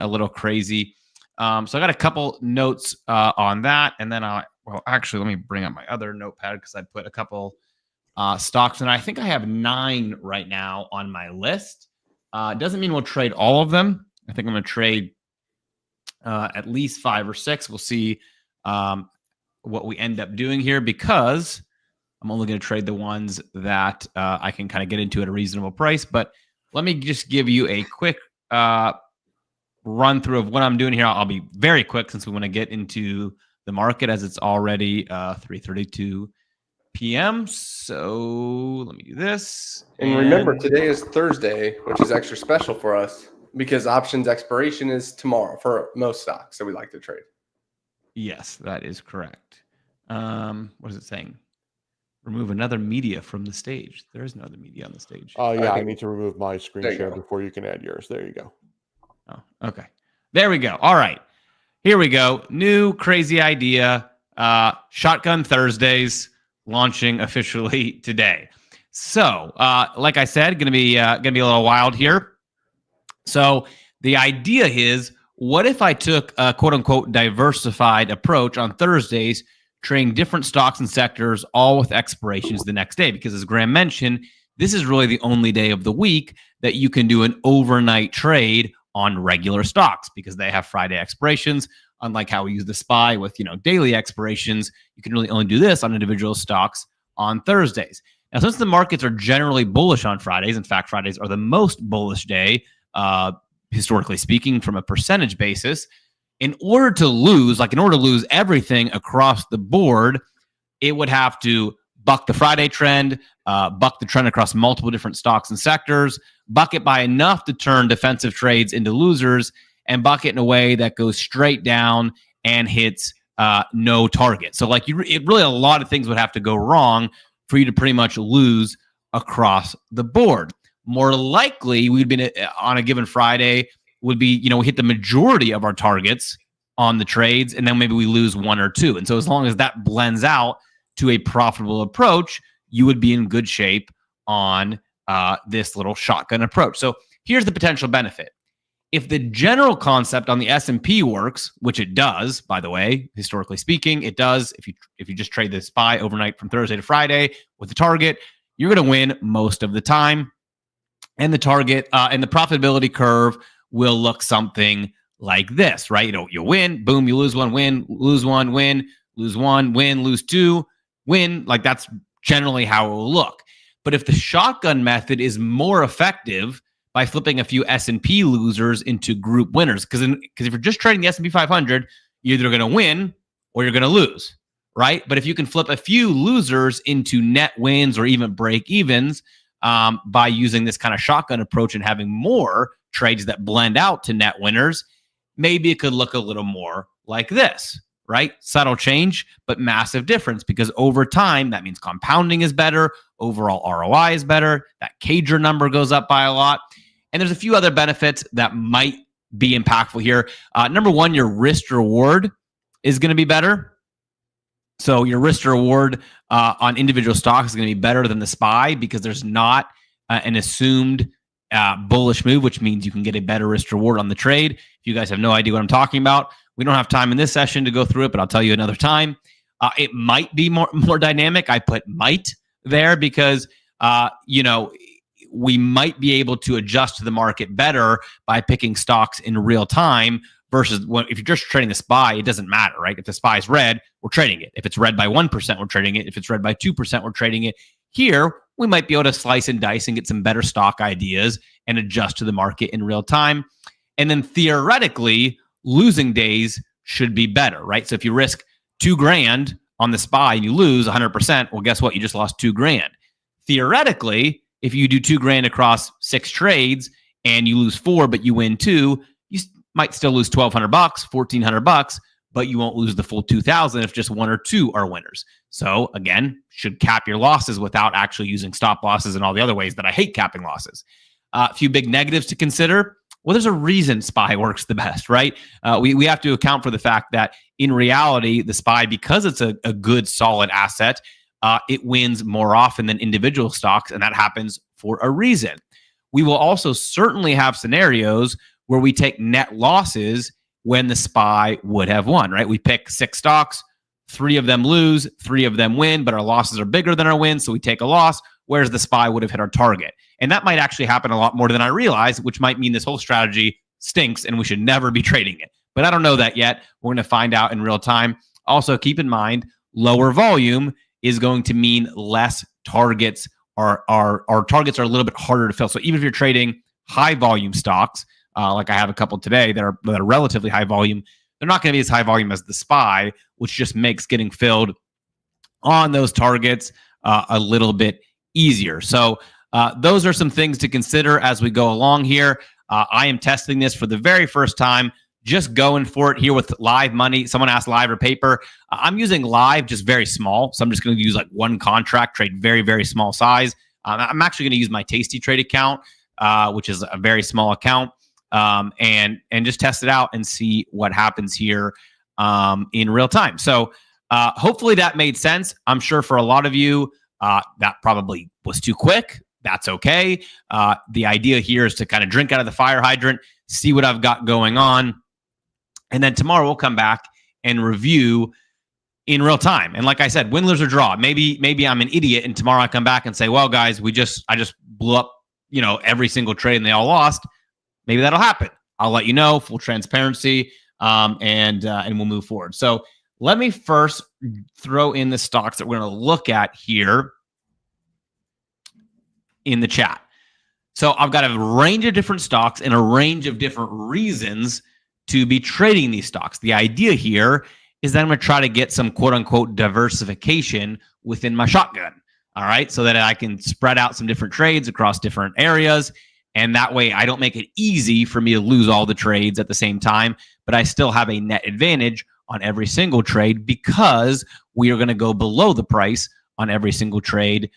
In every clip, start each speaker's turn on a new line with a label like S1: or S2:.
S1: a little crazy. So I got a couple notes on that, and then actually, let me bring up my other notepad because I put a couple stocks, and I think I have 9 right now on my list. It doesn't mean we'll trade all of them. I think I'm going to trade at least 5 or 6. We'll see what we end up doing here, because I'm only going to trade the ones that I can kind of get into at a reasonable price. But let me just give you a quick run through of what I'm doing here. I'll be very quick since we want to get into the market, as it's already 3:32 p.m. So let me do this.
S2: And remember, today is Thursday, which is extra special for us because options expiration is tomorrow for most stocks that we like to trade.
S1: Yes, that is correct. What is it saying? Remove another media from the stage. There is no other media on the stage.
S3: Oh, yeah, I need to remove my screen share before you can add yours. There you go.
S1: Oh, okay. There we go. All right. Here we go. New crazy idea. Shotgun Thursdays launching officially today. So, like I said, gonna be a little wild here. So the idea is, what if I took a quote unquote diversified approach on Thursdays, trading different stocks and sectors, all with expirations the next day? Because as Graham mentioned, this is really the only day of the week that you can do an overnight trade on regular stocks, because they have Friday expirations. Unlike how we use the SPY with, daily expirations, you can really only do this on individual stocks on Thursdays. Now, since the markets are generally bullish on Fridays, in fact, Fridays are the most bullish day, historically speaking, from a percentage basis. In order to lose everything across the board, it would have to buck the Friday trend, buck the trend across multiple different stocks and sectors, buck it by enough to turn defensive trades into losers, and buck it in a way that goes straight down and hits no target. So really a lot of things would have to go wrong for you to pretty much lose across the board. More likely, we'd be on a given Friday would be, we hit the majority of our targets on the trades, and then maybe we lose 1 or 2. And so as long as that blends out to a profitable approach, you would be in good shape on this little shotgun approach. So here's the potential benefit. If the general concept on the S&P works, which it does, by the way, historically speaking, it does. If you just trade the SPY overnight from Thursday to Friday with the target, you're going to win most of the time. And the target and the profitability curve will look something like this, right? You win, boom, you lose 1, win, lose 1, win, lose 1, win, lose 2, win. Like that's generally how it will look. But if the shotgun method is more effective by flipping a few S&P losers into group winners, because if you're just trading the S&P 500, you're either going to win or you're going to lose, right? But if you can flip a few losers into net wins or even break evens by using this kind of shotgun approach and having more trades that blend out to net winners, maybe it could look a little more like this, right? Subtle change, but massive difference, because over time, that means compounding is better, overall ROI is better, that CAGR number goes up by a lot. And there's a few other benefits that might be impactful here. Number one, your risk to reward is going to be better. So your risk to reward on individual stocks is going to be better than the SPY, because there's not an assumed bullish move, which means you can get a better risk to reward on the trade. If you guys have no idea what I'm talking about, we don't have time in this session to go through it, but I'll tell you another time. It might be more dynamic. I put might there because, we might be able to adjust to the market better by picking stocks in real time versus if you're just trading the SPY, it doesn't matter, right? If the SPY is red, we're trading it. If it's red by 1%, we're trading it. If it's red by 2%, we're trading it. Here, we might be able to slice and dice and get some better stock ideas and adjust to the market in real time. And then theoretically, losing days should be better, right? So if you risk $2,000 on the SPY and you lose 100%, well, guess what? You just lost $2,000. Theoretically, if you do $2,000 across 6 trades and you lose 4, but you win 2, you might still lose $1,200, $1,400, but you won't lose the full $2,000 if just 1 or 2 are winners. So again, should cap your losses without actually using stop losses and all the other ways that I hate capping losses. A few big negatives to consider. Well, there's a reason SPY works the best, right? We have to account for the fact that in reality, the SPY, because it's a good, solid asset, it wins more often than individual stocks, and that happens for a reason. We will also certainly have scenarios where we take net losses when the SPY would have won, right? We pick 6 stocks, 3 of them lose, 3 of them win, but our losses are bigger than our wins, so we take a loss, whereas the SPY would have hit our target. And that might actually happen a lot more than I realize, which might mean this whole strategy stinks and we should never be trading it. But I don't know that yet. We're going to find out in real time. Also, keep in mind, lower volume is going to mean less targets. Our targets are a little bit harder to fill. So even if you're trading high volume stocks, like I have a couple today that are relatively high volume, they're not going to be as high volume as the SPY, which just makes getting filled on those targets a little bit easier. So those are some things to consider as we go along here. I am testing this for the very first time, just going for it here with live money. Someone asked live or paper. I'm using live, just very small. So I'm just going to use like one contract, trade very, very small size. I'm actually going to use my Tasty Trade account, which is a very small account, and just test it out and see what happens here in real time. So hopefully that made sense. I'm sure for a lot of you, that probably was too quick. That's okay. The idea here is to kind of drink out of the fire hydrant, see what I've got going on. And then tomorrow we'll come back and review in real time. And like I said, win, lose, or draw. Maybe I'm an idiot, and tomorrow I come back and say, well, guys, I just blew up, every single trade and they all lost. Maybe that'll happen. I'll let you know, full transparency, and we'll move forward. So let me first throw in the stocks that we're going to look at here in the chat. So I've got a range of different stocks and a range of different reasons to be trading these stocks. The idea here is that I'm going to try to get some quote unquote diversification within my shotgun. All right. So that I can spread out some different trades across different areas. And that way I don't make it easy for me to lose all the trades at the same time, but I still have a net advantage on every single trade because we are going to go below the price on every single trade.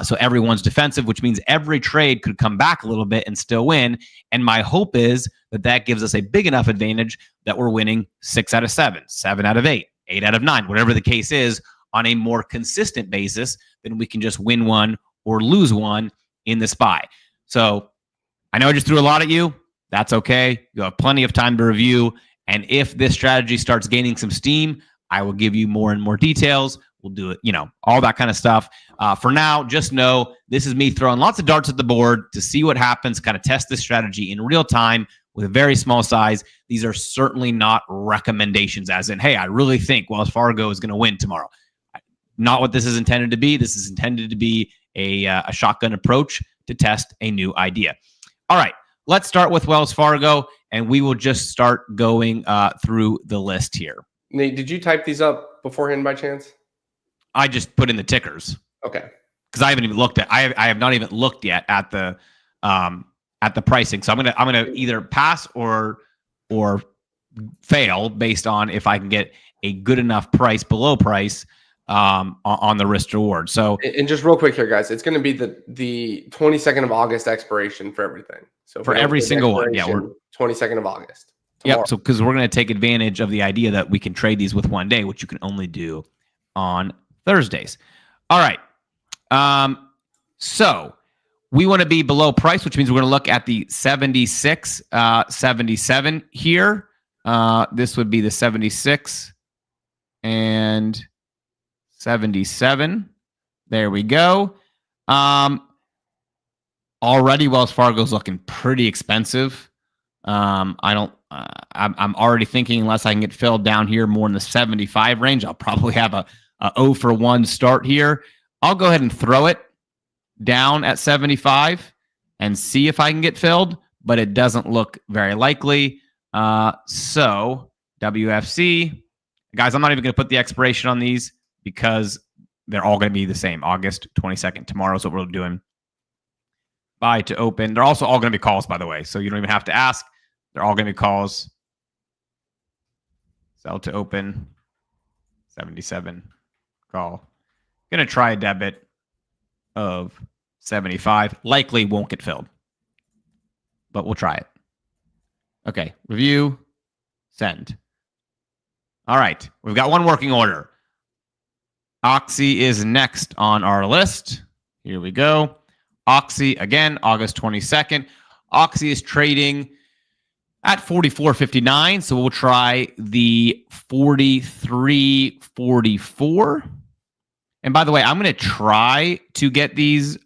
S1: So everyone's defensive, which means every trade could come back a little bit and still win. And my hope is that gives us a big enough advantage that we're winning 6 out of 7, 7 out of 8, 8 out of 9, whatever the case is, on a more consistent basis than we can just win one or lose one in the SPY. So I know I just threw a lot at you. That's okay. You have plenty of time to review. And if this strategy starts gaining some steam, I will give you more and more details. We'll do it, all that kind of stuff. For now, just know this is me throwing lots of darts at the board to see what happens, kind of test this strategy in real time with a very small size. These are certainly not recommendations as in, hey, I really think Wells Fargo is going to win tomorrow. Not what this is intended to be. This is intended to be a shotgun approach to test a new idea. All right, let's start with Wells Fargo, and we will just start going through the list here.
S2: Nate, did you type these up beforehand by chance?
S1: I just put in the tickers.
S2: Okay.
S1: Because I haven't even looked at. I have not even looked yet at the pricing. So I'm gonna either pass or fail based on if I can get a good enough price below price on the risk reward. So
S2: and just real quick here, guys, it's going to be the 22nd of August expiration for everything. So
S1: for every single one, yeah, we're
S2: 22nd of August. Tomorrow.
S1: Yep. So because we're going to take advantage of the idea that we can trade these with one day, which you can only do on Thursdays. All right. So we want to be below price, which means we're going to look at the 76, 77 here. This would be the 76 and 77. There we go. Already Wells Fargo's looking pretty expensive. I'm already thinking unless I can get filled down here more in the 75 range, I'll probably have a 0 for 1 start here. I'll go ahead and throw it down at 75 and see if I can get filled, but it doesn't look very likely. So WFC, guys, I'm not even going to put the expiration on these because they're all going to be the same. August 22nd. Tomorrow is what we're doing. Buy to open. They're also all going to be calls, by the way. So you don't even have to ask. They're all going to be calls. Sell to open. 77. Call. Going to try a debit of 75. Likely won't get filled. But we'll try it. Okay. Review. Send. All right. We've got one working order. Oxy is next on our list. Here we go. Oxy, again, August 22nd. Oxy is trading at 44.59. So we'll try the 43.44. And by the way, I'm going to try to get these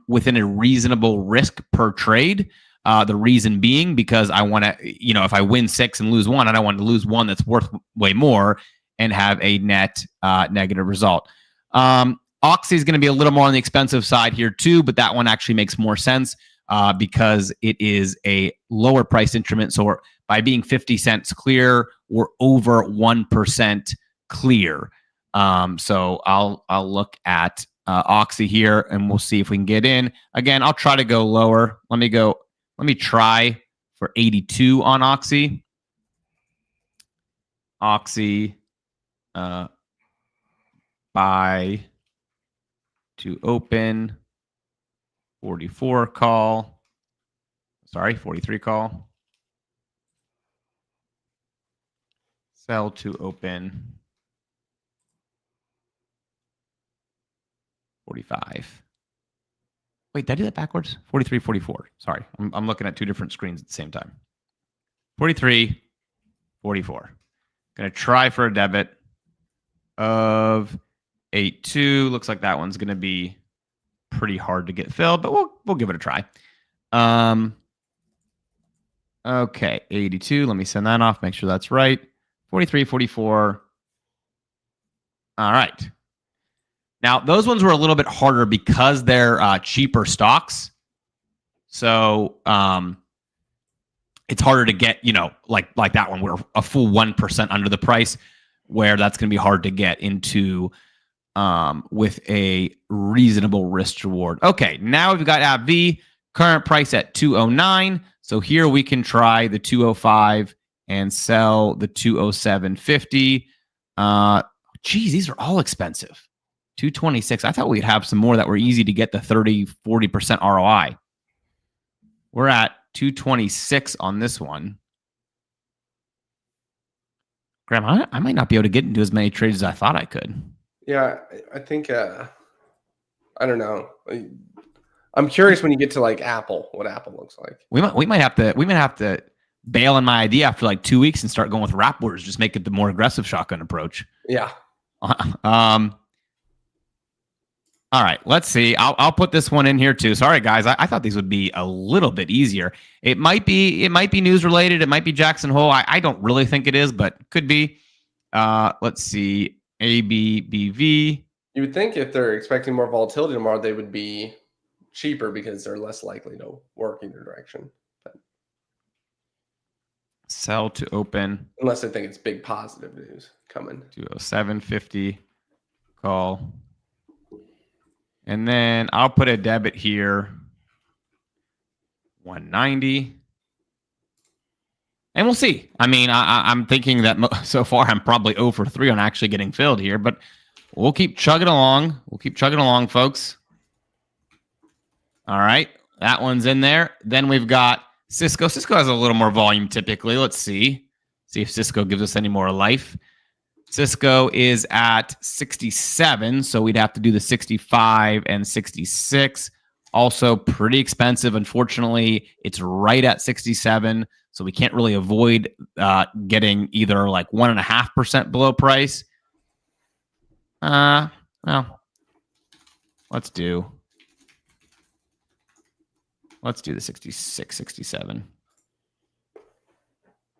S1: within a reasonable risk per trade. The reason being because I want to, if I win 6 and lose 1, I don't want to lose 1 that's worth way more and have a net negative result. Oxy is going to be a little more on the expensive side here too, but that one actually makes more sense because it is a lower price instrument. So by being 50 cents clear, we're over 1% clear. So I'll look at Oxy here and we'll see if we can get in. Again, I'll try to go lower. Let me try for 82 on Oxy. Oxy, buy to open, 44 call. Sorry, 43 call. Sell to open, 45. Wait, did I do that backwards? 43, 44. Sorry, I'm looking at 2 different screens at the same time. 43, 44. Going to try for a debit of 82. Looks like that one's going to be pretty hard to get filled, but we'll give it a try. Okay, 82. Let me send that off. Make sure that's right. 43, 44. All right. Now, those ones were a little bit harder because they're cheaper stocks. So it's harder to get, like that one. We're a full 1% under the price, where that's going to be hard to get into with a reasonable risk reward. Okay, now we've got AbbVie, current price at 209. So here we can try the 205 and sell the 207.50. Geez, these are all expensive. 226. I thought we'd have some more that were easy to get the 30, 40% ROI. We're at 226 on this one. Graham, I might not be able to get into as many trades as I thought I could.
S2: Yeah, I think, I don't know. I'm curious when you get to like Apple, what Apple looks like.
S1: We might have to bail on my idea after like 2 weeks and start going with wrap orders. Just make it the more aggressive shotgun approach.
S2: Yeah.
S1: All right, let's see. I'll put this one in here too. Sorry, guys. I thought these would be a little bit easier. It might be news related. It might be Jackson Hole. I don't really think it is, but could be. Let's see. ABBV.
S2: You would think if they're expecting more volatility tomorrow, they would be cheaper because they're less likely to work either direction. But
S1: sell to open.
S2: Unless they think it's big positive news coming.
S1: 207.50 call. And then I'll put a debit here, 190. And we'll see. I mean, I'm thinking that so far I'm probably 0 for 3 on actually getting filled here, but we'll keep chugging along. We'll keep chugging along, folks. All right. That one's in there. Then we've got Cisco. Cisco has a little more volume typically. Let's see. See if Cisco gives us any more life. Cisco is at 67, so we'd have to do the 65 and 66. Also pretty expensive. Unfortunately, it's right at 67, so we can't really avoid getting either like 1.5% below price. Well, let's do the 66, 67.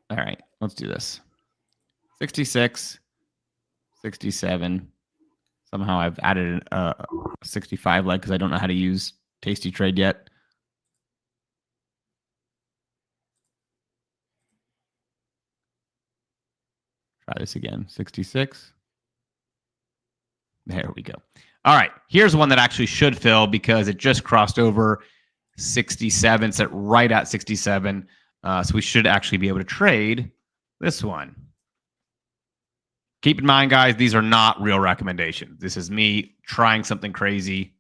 S1: All right, let's do this. 66. 67. Somehow I've added a 65 leg because I don't know how to use Tasty Trade yet. Try this again. 66. There we go. All right. Here's one that actually should fill because it just crossed over 67. It's right at 67. So we should actually be able to trade this one. Keep in mind, guys, these are not real recommendations. This is me trying something crazy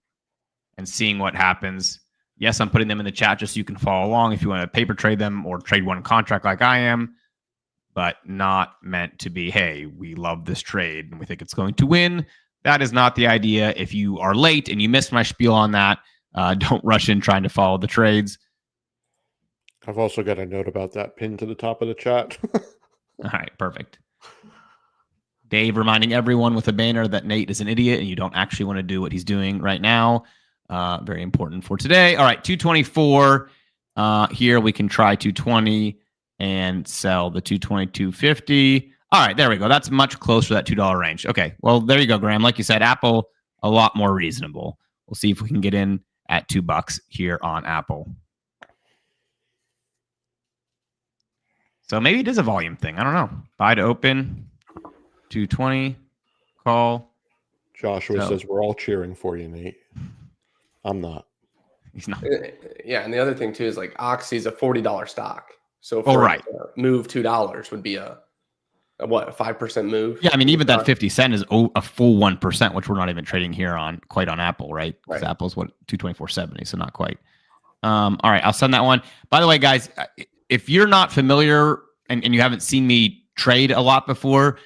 S1: and seeing what happens. Yes, I'm putting them in the chat just so you can follow along if you want to paper trade them or trade one contract like I am, but not meant to be, hey, we love this trade and we think it's going to win. That is not the idea. If you are late and you missed my spiel on that, don't rush in trying to follow the trades.
S3: I've also got a note about that pinned to the top of the chat.
S1: All right, perfect. Dave reminding everyone with a banner that Nate is an idiot and you don't actually want to do what he's doing right now. Very important for today. All right, 224. Here we can try 220 and sell the 222.50. All right, there we go. That's much closer to that $2 range. Okay, well, there you go, Graham. Like you said, Apple, a lot more reasonable. We'll see if we can get in at $2 here on Apple. So maybe it is a volume thing. I don't know. Buy to open, 220, call.
S3: Joshua says, we're all cheering for you, Nate. I'm not.
S1: He's not.
S2: Yeah, and the other thing, too, is like Oxy's a $40 stock. So
S1: for right.
S2: Move $2 would be a 5% move?
S1: Yeah, I mean, even that 50 cent is a full 1%, which we're not even trading here on quite on Apple, right? Because Apple's 224.70, so not quite. All right, I'll send that one. By the way, guys, if you're not familiar and you haven't seen me trade a lot before,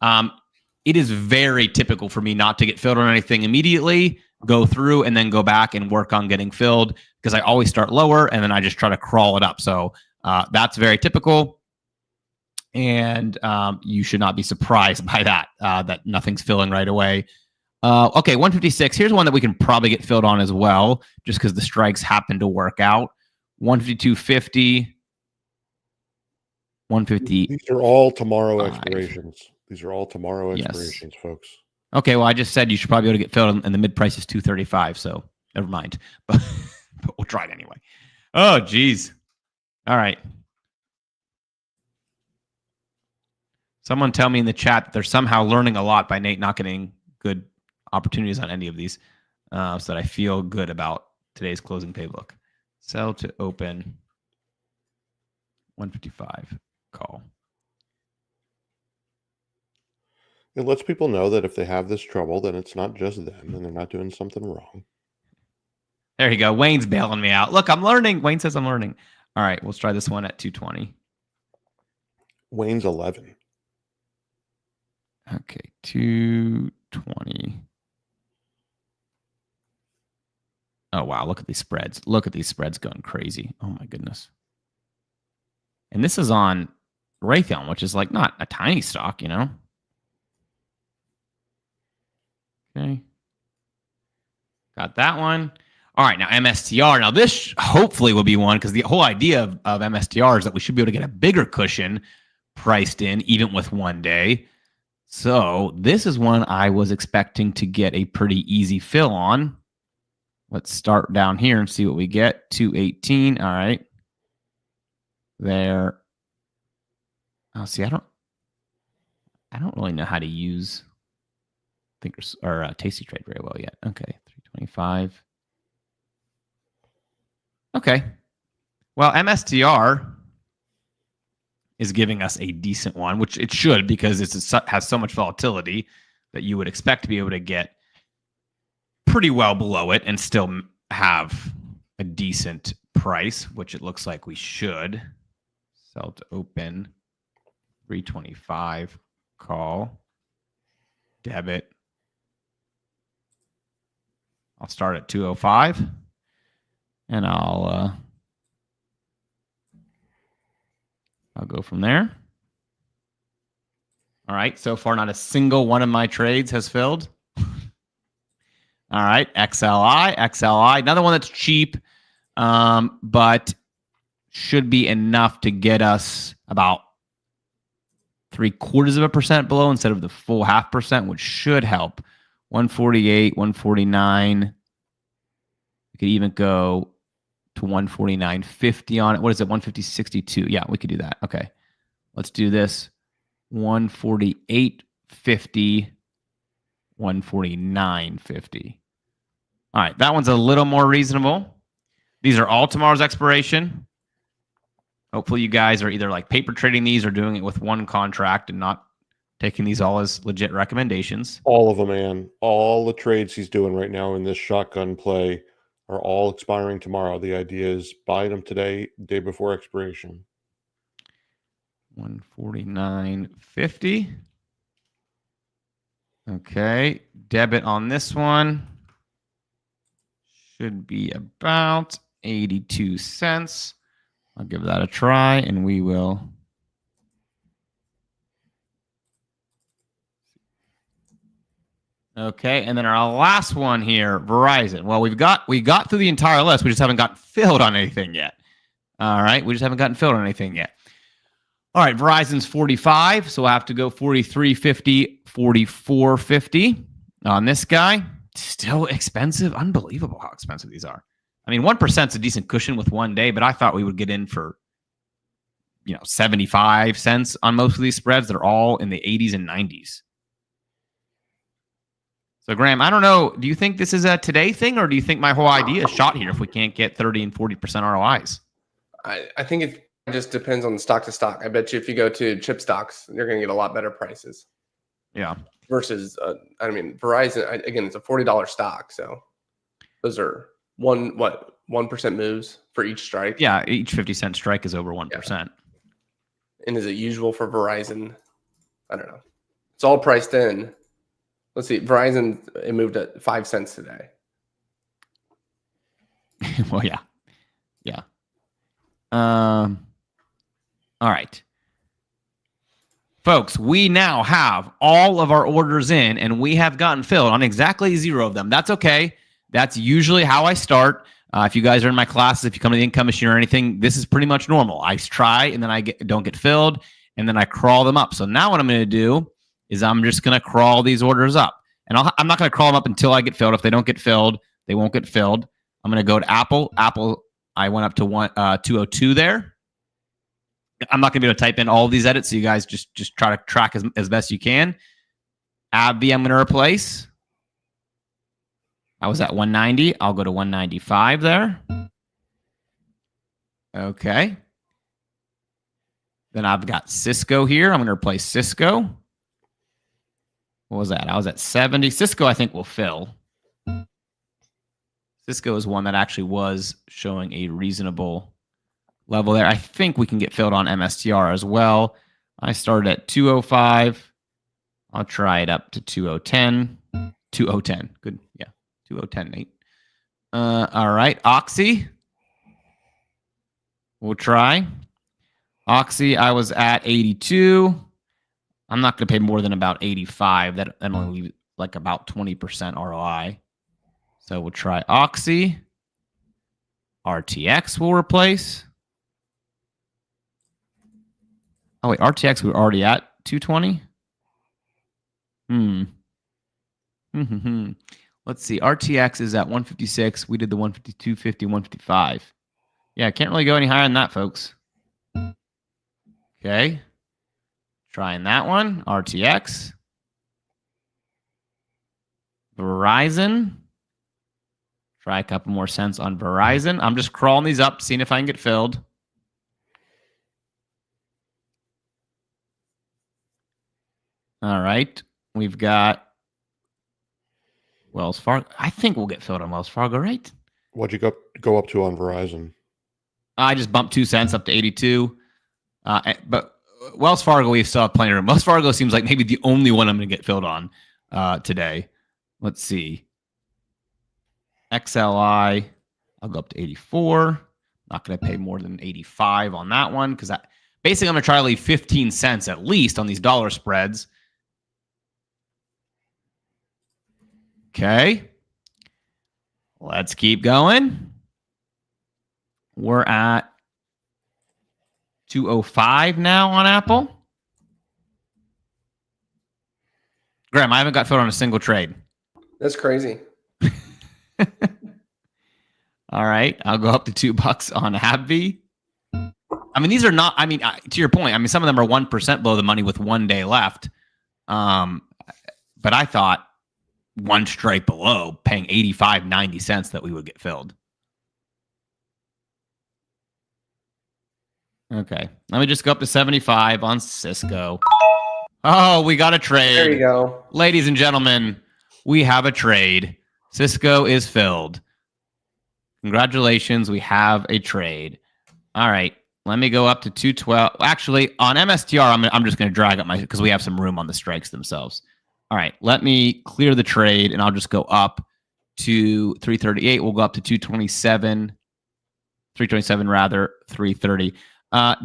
S1: it is very typical for me not to get filled on anything immediately, go through and then go back and work on getting filled because I always start lower and then I just try to crawl it up. So that's very typical. And you should not be surprised by that, that nothing's filling right away. Okay, 156. Here's one that we can probably get filled on as well, just because the strikes happen to work out. 152.50. 150.
S3: These are all tomorrow expirations. These are all tomorrow expirations, folks.
S1: Okay, well, I just said you should probably be able to get filled, and the mid price is 235, so never mind. But we'll try it anyway. Oh, geez. All right. Someone tell me in the chat that they're somehow learning a lot by Nate not getting good opportunities on any of these, so that I feel good about today's closing playbook. Sell to open, 155, call.
S3: It lets people know that if they have this trouble, then it's not just them and they're not doing something wrong.
S1: There you go. Wayne's bailing me out. Look, I'm learning. Wayne says I'm learning. All right, let's try this one at 220.
S3: Wayne's 11.
S1: Okay, 220. Oh, wow. Look at these spreads. Look at these spreads going crazy. Oh, my goodness. And this is on Raytheon, which is like not a tiny stock, you know? Okay. Got that one. All right, now MSTR. Now, this hopefully will be one because the whole idea of MSTR is that we should be able to get a bigger cushion priced in, even with 1 day. So this is one I was expecting to get a pretty easy fill on. Let's start down here and see what we get. 218. All right. There. Oh, see, I don't really know how to use Thinkers or Tasty Trade very well yet. Okay, 325. Okay. Well, MSTR is giving us a decent one, which it should because it has so much volatility that you would expect to be able to get pretty well below it and still have a decent price, which it looks like we should. Sell to open, 325, call, debit. I'll start at 205 and I'll go from there. All right. So far, not a single one of my trades has filled. All right. XLI. Another one that's cheap, but should be enough to get us about 0.75% below instead of the full 0.5%, which should help. 148, 149. We could even go to 149.50 on it. What is it? 150.62. Yeah, we could do that. Okay. Let's do this. 148.50, 149.50. All right. That one's a little more reasonable. These are all tomorrow's expiration. Hopefully you guys are either like paper trading these or doing it with one contract and not taking these all as legit recommendations.
S3: All of them, man. All the trades he's doing right now in this shotgun play are all expiring tomorrow. The idea is buy them today, day before expiration.
S1: 149.50. Okay. Debit on this one should be about 82 cents. I'll give that a try, and we will. Okay, and then our last one here, Verizon. Well, we got through the entire list. We just haven't gotten filled on anything yet. All right, we just haven't gotten filled on anything yet. All right, Verizon's 45, so we'll have to go 43.50, 44.50 on this guy. Still expensive. Unbelievable how expensive these are. I mean, 1% is a decent cushion with 1 day, but I thought we would get in for 75 cents on most of these spreads. They're all in the 80s and 90s. So, Graham, I don't know. Do you think this is a today thing, or do you think my whole idea is shot here if we can't get 30 and 40% ROIs?
S2: I think it just depends on stock to stock. I bet you if you go to chip stocks, you're going to get a lot better prices.
S1: Yeah.
S2: Versus, Verizon, again, it's a $40 stock. So those are 1% moves for each strike?
S1: Yeah, each 50-cent strike is over 1%. Yeah.
S2: And is it usual for Verizon? I don't know. It's all priced in. Let's see. Verizon, it moved at 5 cents today.
S1: Well, yeah. Yeah. All right. Folks, we now have all of our orders in, and we have gotten filled on exactly 0 of them. That's okay. That's usually how I start. If you guys are in my classes, if you come to the income machine or anything, this is pretty much normal. I try, and then I don't get filled, and then I crawl them up. So now what I'm going to do is I'm just going to crawl these orders up. And I'm not going to crawl them up until I get filled. If they don't get filled, they won't get filled. I'm going to go to Apple. Apple, I went up to 202 there. I'm not going to be able to type in all of these edits, so you guys just try to track as best you can. AbbVie, I'm going to replace. I was at 190. I'll go to 195 there. Okay. Then I've got Cisco here. I'm going to replace Cisco. What was that? I was at 70. Cisco, I think, will fill. Cisco is one that actually was showing a reasonable level there. I think we can get filled on MSTR as well. I started at 205. I'll try it up to 2010. 2010. Good. Yeah. 2010, Nate. All right. Oxy. We'll try. Oxy, I was at 82. I'm not going to pay more than about 85. That only leaves like about 20% ROI. So we'll try Oxy. RTX will replace. Oh, wait. RTX, we were already at 220? Let's see. RTX is at 156. We did the 152, 50, 155. Yeah, can't really go any higher than that, folks. Okay. Trying that one. RTX. Verizon. Try a couple more cents on Verizon. I'm just crawling these up, seeing if I can get filled. All right. We've got Wells Fargo. I think we'll get filled on Wells Fargo, right?
S3: What'd you go up to on Verizon?
S1: I just bumped 2 cents up to 82. But Wells Fargo, we still have plenty of room. Wells Fargo seems like maybe the only one I'm going to get filled on today. Let's see. XLI, I'll go up to 84. Not going to pay more than 85 on that one because basically I'm going to try to leave 15 cents at least on these dollar spreads. Okay. Let's keep going. We're at 205 now on Apple. Graham, I haven't got filled on a single trade.
S2: That's crazy.
S1: All right. I'll go up to $2 on AbbVie. I mean, these are not, to your point, some of them are 1% below the money with 1 day left. But I thought one strike below, paying 85, 90 cents that we would get filled. Okay. Let me just go up to 75 on Cisco. Oh, we got a trade.
S2: There you go.
S1: Ladies and gentlemen, we have a trade. Cisco is filled. Congratulations. We have a trade. All right. Let me go up to 212. Actually, on MSTR, I'm just going to drag up because we have some room on the strikes themselves. All right. Let me clear the trade, and I'll just go up to 338. We'll go up to 227. 327 rather, 330.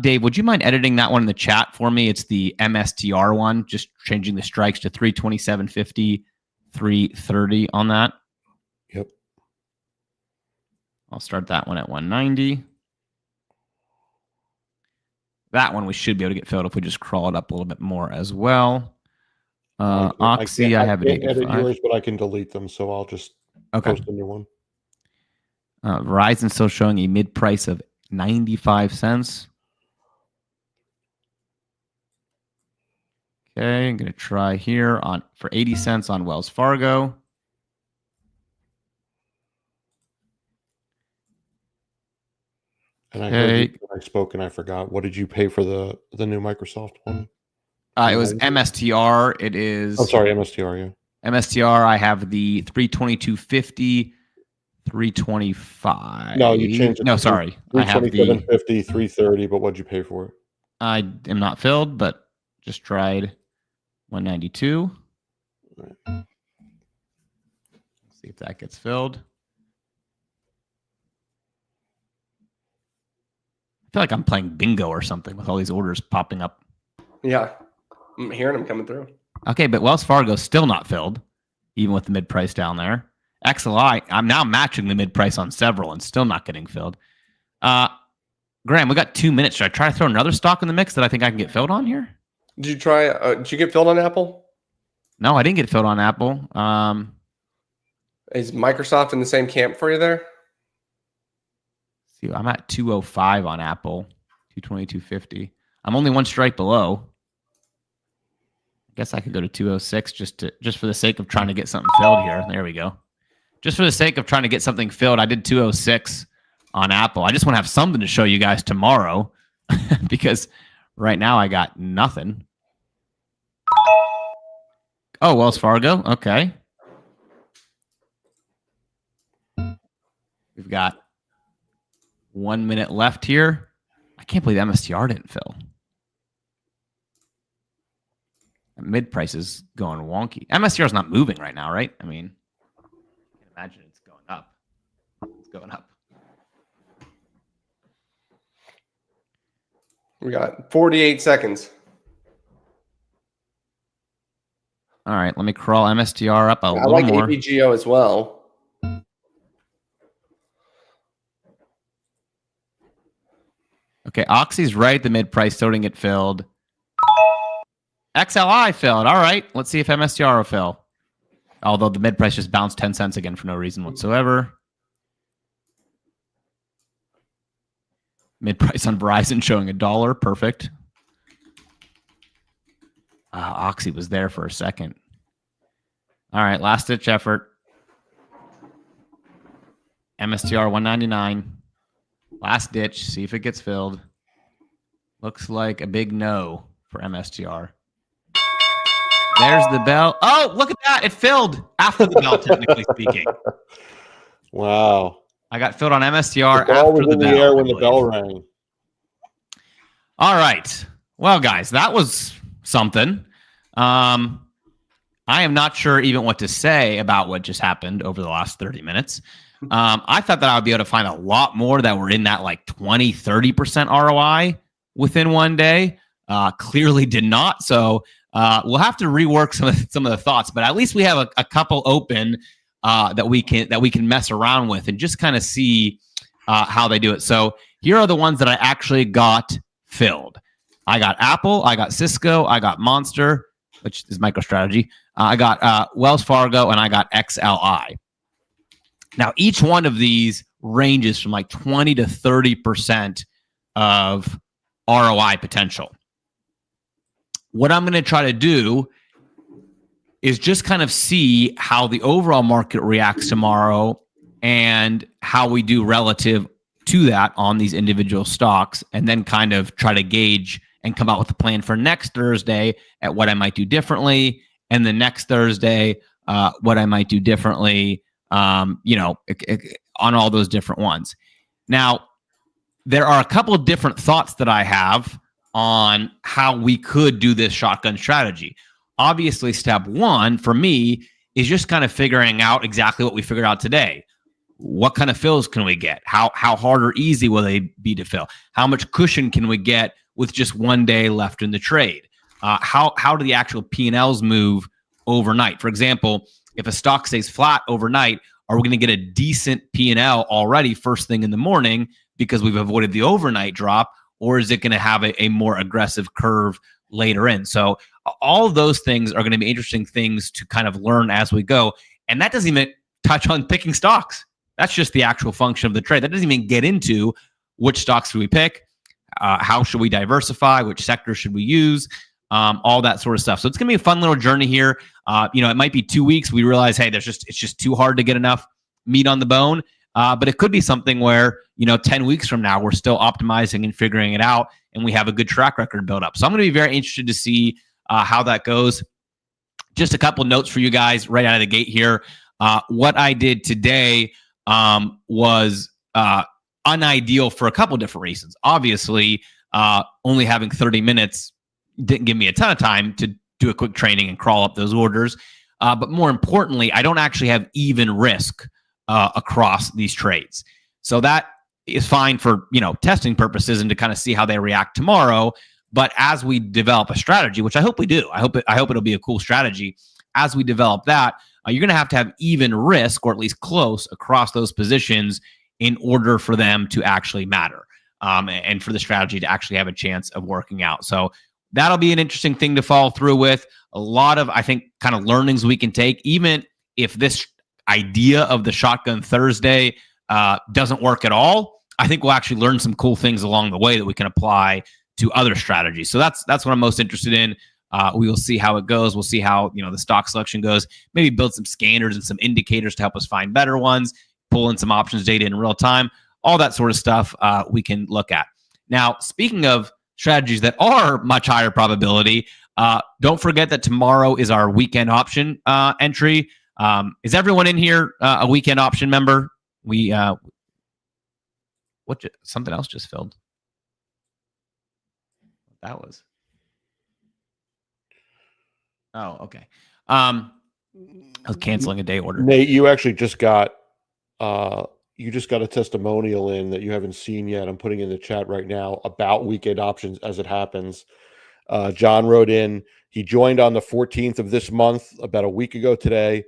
S1: Dave, would you mind editing that one in the chat for me? It's the MSTR one, just changing the strikes to 327.50, 330 on that.
S3: Yep.
S1: I'll start that one at 190. That one we should be able to get filled if we just crawl it up a little bit more as well. Oxy, I have it
S3: can't edit
S1: 85.
S3: yours, but I can delete them, so I'll just post a new one.
S1: Verizon still showing a mid price of 95 cents. Okay, I'm going to try here for 80 cents on Wells Fargo.
S3: And I heard you when I spoke and I forgot. What did you pay for the new Microsoft one?
S1: It was MSTR. It is.
S3: I'm sorry, MSTR. Yeah.
S1: MSTR. I have the 322.50, 325.
S3: No, you changed it.
S1: No, sorry. I have the
S3: 327.50, 330. But what'd you pay for it?
S1: I am not filled, but just tried 192.
S3: Right.
S1: See if that gets filled. I feel like I'm playing bingo or something with all these orders popping up.
S2: Yeah, I'm hearing them coming through.
S1: Okay, but Wells Fargo's still not filled, even with the mid price down there. XLI, I'm now matching the mid price on several and still not getting filled. Graham, we got 2 minutes. Should I try to throw another stock in the mix that I think I can get filled on here?
S2: Did you try? Did you get filled on Apple?
S1: No, I didn't get filled on Apple.
S2: Is Microsoft in the same camp for you there?
S1: See, I'm at 205 on Apple, 222.50. I'm only one strike below. I guess I could go to 206 just for the sake of trying to get something filled here. There we go. Just for the sake of trying to get something filled, I did 206 on Apple. I just want to have something to show you guys tomorrow because right now I got nothing. Oh, Wells Fargo. Okay. We've got 1 minute left here. I can't believe MSTR didn't fill. Mid price is going wonky. MSTR is not moving right now, right? I mean, I can imagine it's going up. It's going up.
S2: We got 48 seconds.
S1: All right, let me crawl MSTR up a little
S2: like
S1: more.
S2: ABGO as well.
S1: Okay, Oxy's right at the mid price, still didn't get filled. XLI filled. All right, let's see if MSTR will fill. Although the mid price just bounced 10 cents again for no reason whatsoever. Mid price on Verizon showing $1. Perfect. Oxy was there for a second. All right, last ditch effort. MSTR 199. Last ditch. See if it gets filled. Looks like a big no for MSTR. There's the bell. Oh, look at that. It filled after the bell, technically speaking.
S3: Wow.
S1: I got filled on MSTR
S3: the ball
S1: after
S3: was
S1: the
S3: in
S1: bell.
S3: the air when the bell rang.
S1: All right. Well, guys, that was something. I am not sure even what to say about what just happened over the last 30 minutes. I thought that I would be able to find a lot more that were in that like 20, 30% ROI within one day. Clearly did not. So we'll have to rework some of the thoughts, but at least we have a couple open that we can mess around with and just kind of see how they do it. So here are the ones that I actually got filled. I got Apple, I got Cisco, I got Monster, which is MicroStrategy. I got Wells Fargo, and I got XLI. Now, each one of these ranges from like 20 to 30% of ROI potential. What I'm going to try to do is just kind of see how the overall market reacts tomorrow and how we do relative to that on these individual stocks, and then kind of try to gauge and come out with a plan for next Thursday at what I might do differently, and the next Thursday, what I might do differently, on all those different ones. Now, there are a couple of different thoughts that I have on how we could do this shotgun strategy. Obviously, step one for me is just kind of figuring out exactly what we figured out today. what kind of fills can we get? How hard or easy will they be to fill? How much cushion can we get with just 1 day left in the trade? How do the actual P&Ls move overnight? For example, if a stock stays flat overnight, are we going to get a decent P&L already first thing in the morning because we've avoided the overnight drop, or is it going to have a more aggressive curve later in? So all of those things are going to be interesting things to kind of learn as we go. And that doesn't even touch on picking stocks. That's just the actual function of the trade. That doesn't even get into which stocks do we pick, how should we diversify, which sector should we use, all that sort of stuff. So it's going to be a fun little journey here. It might be 2 weeks. We realize, hey, it's just too hard to get enough meat on the bone. But it could be something where, 10 weeks from now, we're still optimizing and figuring it out, and we have a good track record built up. So I'm going to be very interested to see how that goes. Just a couple notes for you guys right out of the gate here. What I did today was unideal for a couple different reasons. Obviously, only having 30 minutes didn't give me a ton of time to do a quick training and crawl up those orders. But more importantly, I don't actually have even risk across these trades. So that is fine for, testing purposes and to kind of see how they react tomorrow. But as we develop a strategy, which I hope we do, I hope it'll be a cool strategy. As we develop that, you're going to have even risk, or at least close, across those positions in order for them to actually matter, and for the strategy to actually have a chance of working out. So that'll be an interesting thing to follow through with. A lot of, I think, kind of learnings we can take, even if this idea of the Shotgun Thursday doesn't work at all. I think we'll actually learn some cool things along the way that we can apply to other strategies. So that's what I'm most interested in. We will see how it goes. We'll see how the stock selection goes. Maybe build some scanners and some indicators to help us find better ones. Pull in some options data in real time. All that sort of stuff we can look at. Now, speaking of strategies that are much higher probability, don't forget that tomorrow is our weekend option entry. Is everyone in here a weekend option member? Something else just filled. That was. Oh, okay. I was canceling a day order.
S3: Nate, you actually just got a testimonial in that you haven't seen yet. I'm putting in the chat right now about weekend options as it happens. John wrote in, he joined on the 14th of this month, about a week ago today.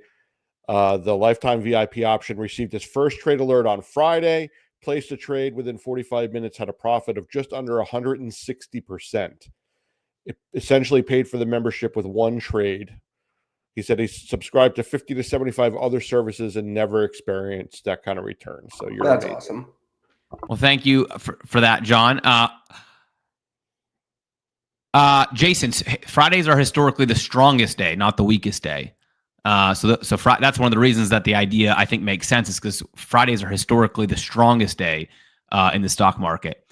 S3: The lifetime VIP option received its first trade alert on Friday, placed a trade within 45 minutes, had a profit of just under 160%. It essentially paid for the membership with one trade. He said he subscribed to 50 to 75 other services and never experienced that kind of return. So
S2: that's awesome.
S1: Well, thank you for that, John. Jason, Fridays are historically the strongest day, not the weakest day. So that's one of the reasons that the idea, I think, makes sense, is because Fridays are historically the strongest day in the stock market.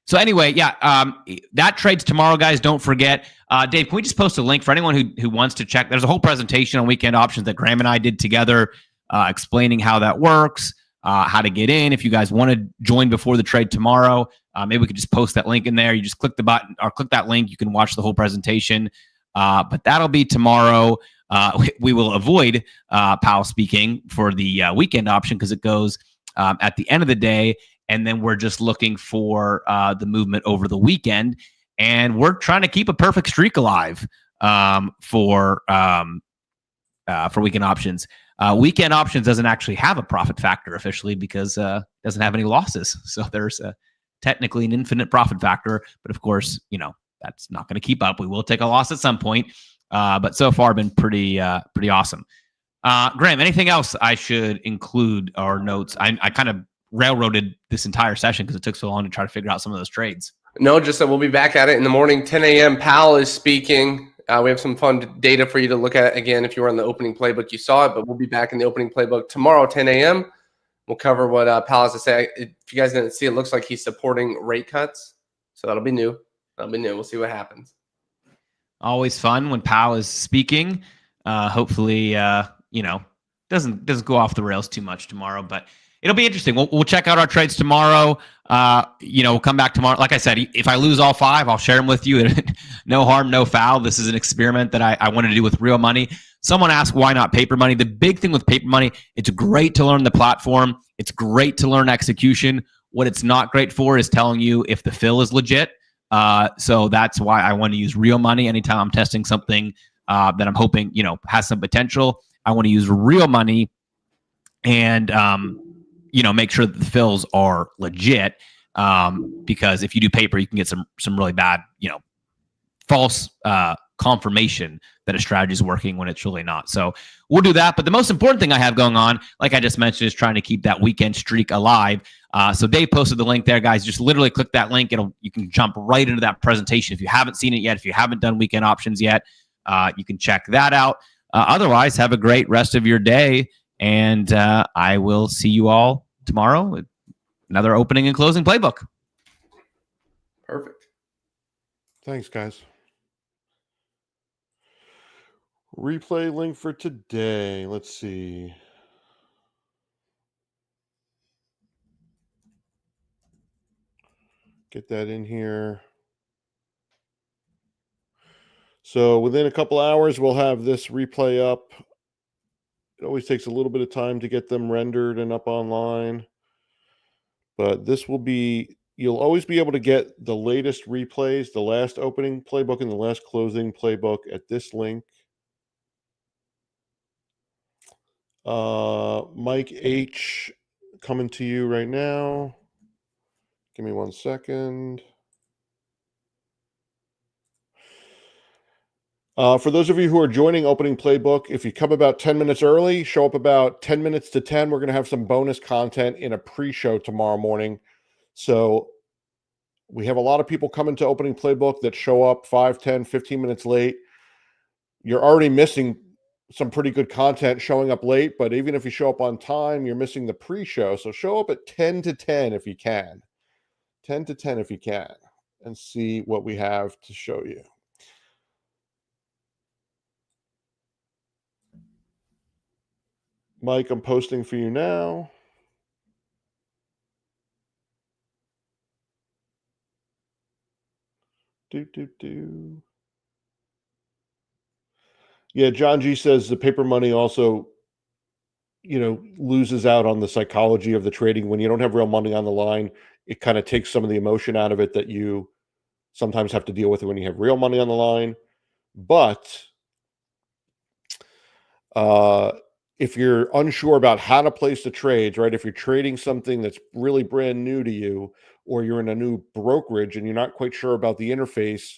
S1: So anyway, that trades tomorrow, guys. Don't forget. Dave, can we just post a link for anyone who wants to check? There's a whole presentation on weekend options that Graham and I did together, explaining how that works, how to get in. If you guys want to join before the trade tomorrow, maybe we could just post that link in there. You just click the button or click that link. You can watch the whole presentation. But that'll be tomorrow. We will avoid Powell speaking for the weekend option because it goes at the end of the day. And then we're just looking for the movement over the weekend. And we're trying to keep a perfect streak alive for weekend options. Weekend options doesn't actually have a profit factor officially because it doesn't have any losses. So there's technically an infinite profit factor. But of course, that's not going to keep up. We will take a loss at some point. But so far been pretty awesome. Graham, anything else I should include or notes? I kind of railroaded this entire session because it took so long to try to figure out some of those trades.
S2: No, just that we'll be back at it in the morning, 10 a.m. Powell is speaking. We have some fun data for you to look at. Again, if you were on the opening playbook, you saw it, but we'll be back in the opening playbook tomorrow, 10 a.m. We'll cover what Powell has to say. If you guys didn't see, it looks like he's supporting rate cuts. So that'll be new. We'll see what happens.
S1: Always fun when Powell is speaking. Hopefully, doesn't go off the rails too much tomorrow. But it'll be interesting. We'll check out our trades tomorrow. We'll come back tomorrow. Like I said, if I lose all 5, I'll share them with you. No harm, no foul. This is an experiment that I wanted to do with real money. Someone asked, why not paper money? The big thing with paper money, it's great to learn the platform. It's great to learn execution. What it's not great for is telling you if the fill is legit. So that's why I want to use real money anytime I'm testing something that I'm hoping, has some potential. I want to use real money and, make sure that the fills are legit. Because if you do paper, you can get some really bad, false confirmation that a strategy is working when it's really not. So we'll do that. But the most important thing I have going on, like I just mentioned, is trying to keep that weekend streak alive. So Dave posted the link there, guys. Just literally click that link. You can jump right into that presentation. If you haven't seen it yet, if you haven't done weekend options yet, you can check that out. Otherwise, have a great rest of your day. And I will see you all tomorrow with another opening and closing playbook.
S2: Perfect.
S3: Thanks, guys. Replay link for today. Let's see. Get that in here. So within a couple hours, we'll have this replay up. It always takes a little bit of time to get them rendered and up online. But this will be, you'll always be able to get the latest replays, the last opening playbook and the last closing playbook at this link. Mike H coming to you right now. Give me 1 second. For those of you who are joining Opening Playbook, if you come about 10 minutes early, show up about 10 minutes to 10, we're going to have some bonus content in a pre-show tomorrow morning. So we have a lot of people coming to Opening Playbook that show up 5, 10, 15 minutes late. You're already missing some pretty good content showing up late, but even if you show up on time, you're missing the pre-show. So show up at 10 to 10 if you can. 10 to 10 if you can, and see what we have to show you. Mike, I'm posting for you now. Yeah, John G says the paper money also, loses out on the psychology of the trading. When you don't have real money on the line, it kind of takes some of the emotion out of it that you sometimes have to deal with when you have real money on the line. But if you're unsure about how to place the trades, right? If you're trading something that's really brand new to you, or you're in a new brokerage and you're not quite sure about the interface,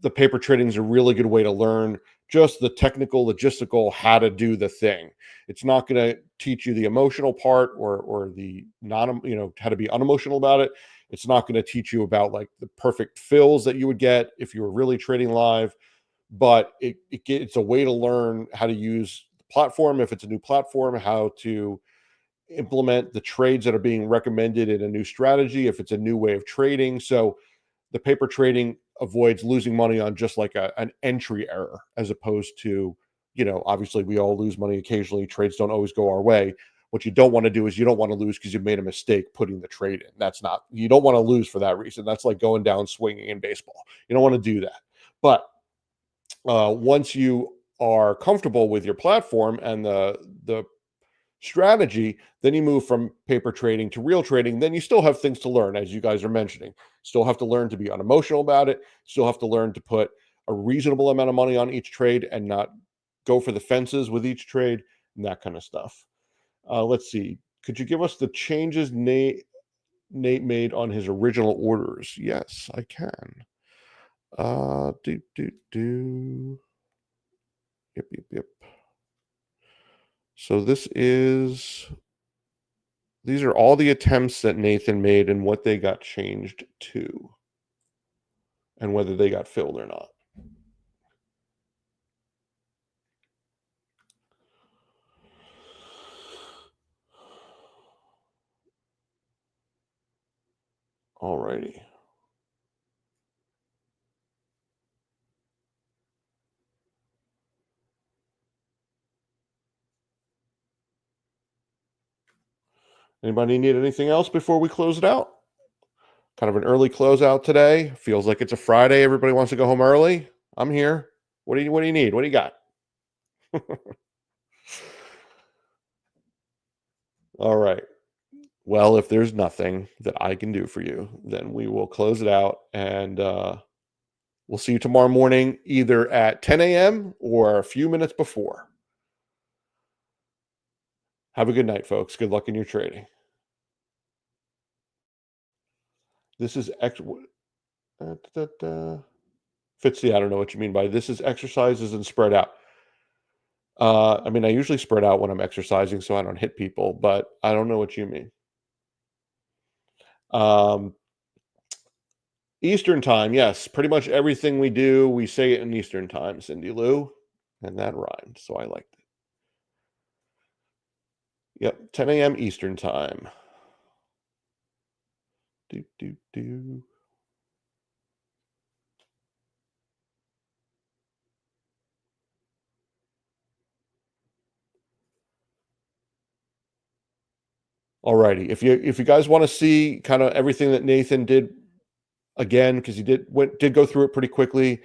S3: the paper trading is a really good way to learn just the technical, logistical, how to do the thing. It's not going to teach you the emotional part or the non, how to be unemotional about it. It's not going to teach you about like the perfect fills that you would get if you were really trading live, but it's a way to learn how to use the platform. If it's a new platform, how to implement the trades that are being recommended in a new strategy, if it's a new way of trading. So the paper trading avoids losing money on just like an entry error, as opposed to, obviously we all lose money occasionally. Trades don't always go our way. What you don't want to do is you don't want to lose because you made a mistake putting the trade in. You don't want to lose for that reason. That's like going down swinging in baseball. You don't want to do that. But once you are comfortable with your platform and the strategy, then you move from paper trading to real trading. Then you still have things to learn, as you guys are mentioning. Still have to learn to be unemotional about it. Still have to learn to put a reasonable amount of money on each trade and not go for the fences with each trade and that kind of stuff. Let's see. Could you give us the changes Nate made on his original orders? Yes, I can. Yep. So these are all the attempts that Nathan made and what they got changed to, and whether they got filled or not. Alrighty. Anybody need anything else before we close it out? Kind of an early closeout today. Feels like it's a Friday. Everybody wants to go home early. I'm here. What do you need? What do you got? All right. Well, if there's nothing that I can do for you, then we will close it out, and we'll see you tomorrow morning, either at 10 a.m. or a few minutes before. Have a good night, folks. Good luck in your trading. This is Fitzy, I don't know what you mean by this is exercises and spread out. I mean, I usually spread out when I'm exercising so I don't hit people, but I don't know what you mean. Eastern time, yes. Pretty much everything we do, we say it in Eastern time, Cindy Lou. And that rhymed, so I liked it. Yep, 10 a.m. Eastern time. Do. Alrighty. If you guys want to see kind of everything that Nathan did again, because he did go through it pretty quickly,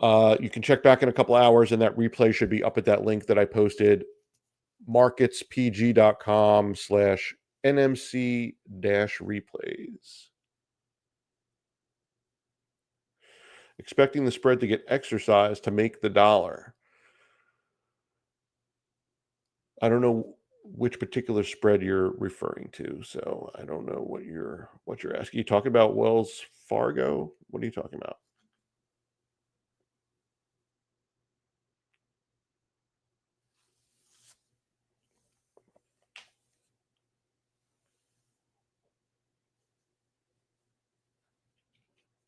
S3: you can check back in a couple hours, and that replay should be up at that link that I posted, marketspg.com/NMC-replays. Expecting the spread to get exercised to make the dollar. I don't know which particular spread you're referring to, so I don't know what you're asking. You talking about Wells Fargo? What are you talking about?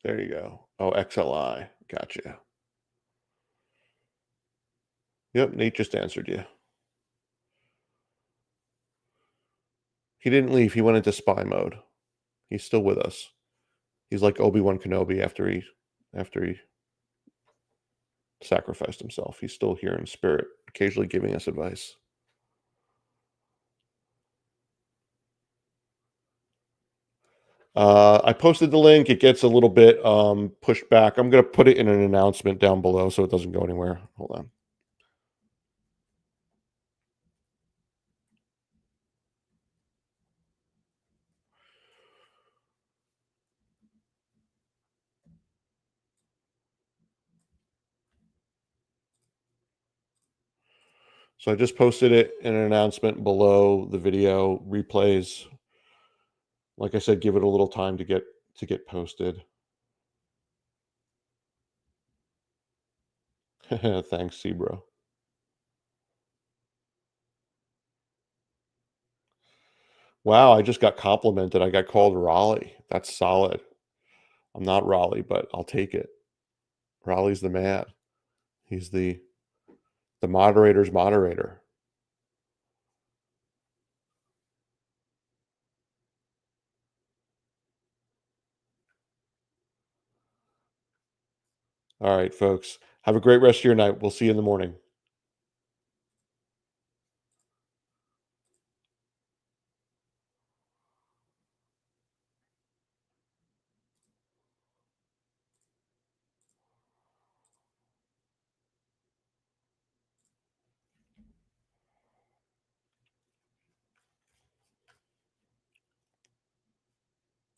S3: There you go. Oh, XLI. Gotcha. Yep, Nate just answered you. He didn't leave. He went into spy mode. He's still with us. He's like Obi-Wan Kenobi after he sacrificed himself. He's still here in spirit, occasionally giving us advice. I posted the link. It gets a little bit pushed back. I'm going to put it in an announcement down below so it doesn't go anywhere. Hold on. So I just posted it in an announcement below the video replays. Like I said, give it a little time to get posted. Thanks, Sebro. Wow, I just got complimented. I got called Raleigh. That's solid. I'm not Raleigh, but I'll take it. Raleigh's the man. He's the moderator's moderator. All right, folks. Have a great rest of your night. We'll see you in the morning.